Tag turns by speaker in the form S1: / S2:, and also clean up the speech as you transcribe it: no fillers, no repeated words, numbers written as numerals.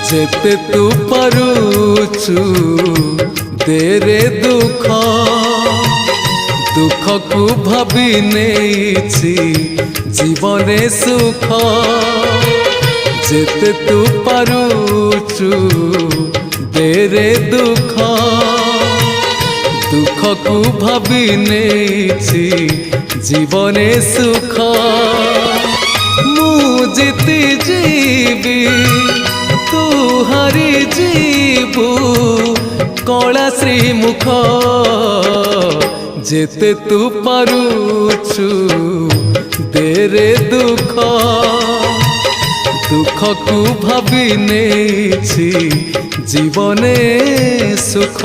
S1: जेते तू पारुचु देरे दुख दुख को भाभी नेछि जीवने सुख जेते तू पारुचु देरे दुख दुख को भाभी नेछि जीवने सुख मु जीती जीवी तू हारी जीवु कला श्रीमुख जेते तू पारुचु देरे दुख दुख को भाभी नेछि जीवने सुख।